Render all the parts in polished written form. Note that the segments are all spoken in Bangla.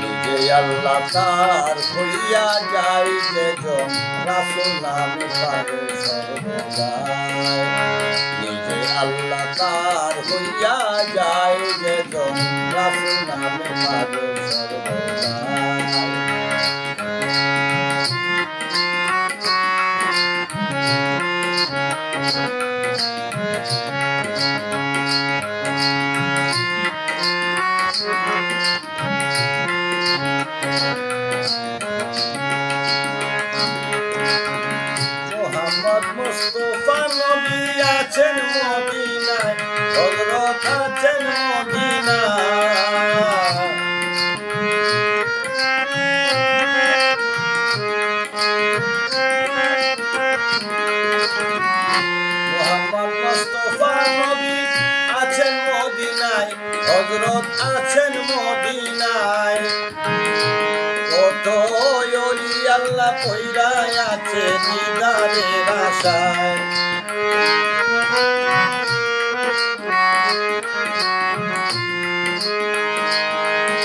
নিজে আল্লাহ তার হইয়া যাই যে রাসূল নামে পাগল সর্বদাই। নিজে আল্লাহ তার হইয়া যাই যে রাসূল নামে পাগল সর্বদাই। মোহাম্মদ মুস্তাফা নবী আছেন মদিনায়, হযরত আছেন মদিনায়। মোহাম্মদ মুস্তাফা নবী আছেন মদিনায়, হযরত আছেন মদিনায়। কত ওলি আল্লাহ পয়রা আছে দিদারের আশায়।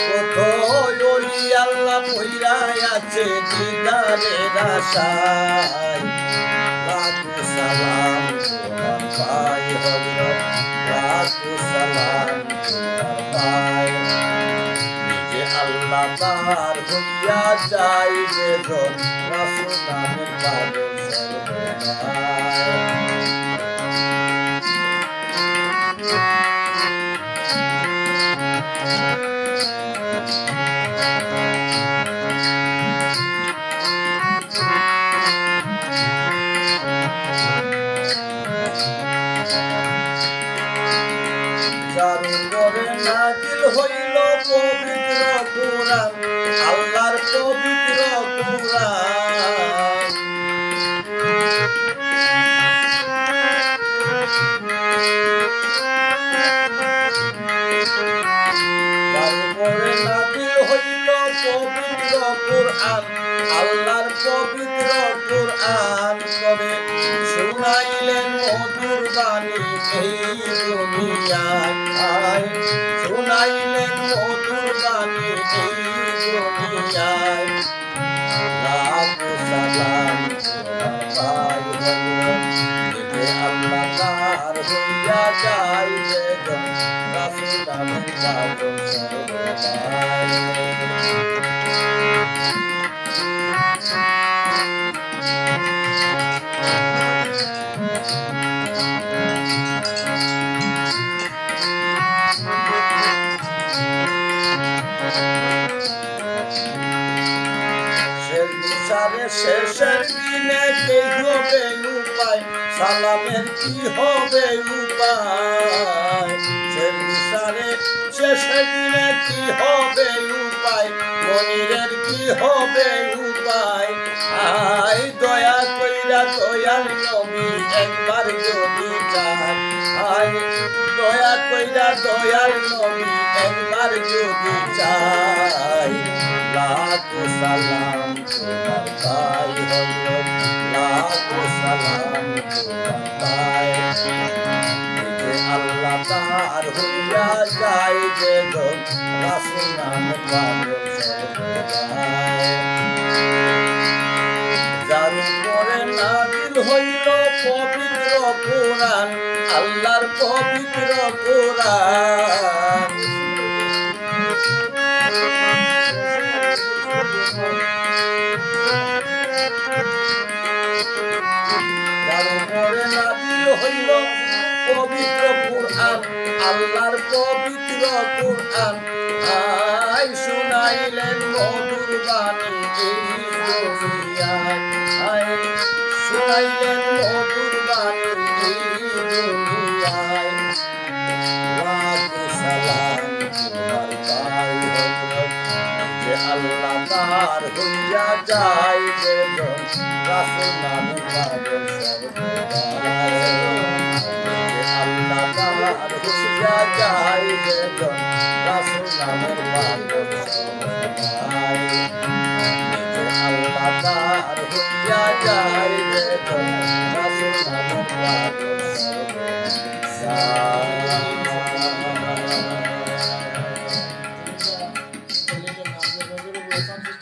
কত ওলি আল্লাহ পয়রা আছে দিদারের আশায়। লাখো সালাম তোমার পায় হযরত, লাখো সালাম তোমার পায়। নিজে আল্লাহ তার হইয়া যাই যে রাসূল নামের পাগল সর্বদাই। যার উপরে নাজিল হইল পবিত্র কুরআন, আল্লাহর পবিত্র কুরআন। যার উপরে নাজিল হইল পবিত্র কুরআন, আল্লাহর পবিত্র কুরআন। কবে শুনাইলেন মধুর বাণী এই দুনিয়ায়, শুনাইলেন মধুর বাণী এই দুনিয়ায়। লাখো সালাম তোমার পায় হযরত, নিজে আল্লাহ তার হইয়া যাই যে রাসূল নামের পাগল সর্বদাই। শেষের দিনে কি হবে উপায়, সালামের কি হবে উপায়। শেষের দিনে কি হবে উপায়, মনিরের কি হবে উপায়। আয় দয়া কইরা দয়াল নবী একবার যদি চায়, আয় দয়া কইরা দয়াল নবী একবার যদি চায়। লাখো সালাম তোমার পায় হযরত, লাখো সালাম তোমার পায়। নিজে আল্লাহ তার হইয়া যাই যে রাসূল নামের পাগল সর্বদাই। যার উপরে নাজিল হইল পবিত্র কুরআন, আল্লাহর পবিত্র কুরআন। যার উপরে নাজিল হইল পবিত্র কুরআন, আল্লাহর পবিত্র কুরআন। আয় শুনাইলেন মধুর বাণী এই দুনিয়ায়, আয় শুনাইলেন মধুর বাণী এই দুনিয়ায়। লাখো সালাম তোমার পায় হযরত, যে আল্লাহ তার হইয়া যাই যে রাসূল নামের পাগল সর্বদাই। আল্লাহ তার হইয়া যায় যেজন রাসূল নামের পাগল সবাই নিজে আল্লাহ তার হইয়া যায় যেজন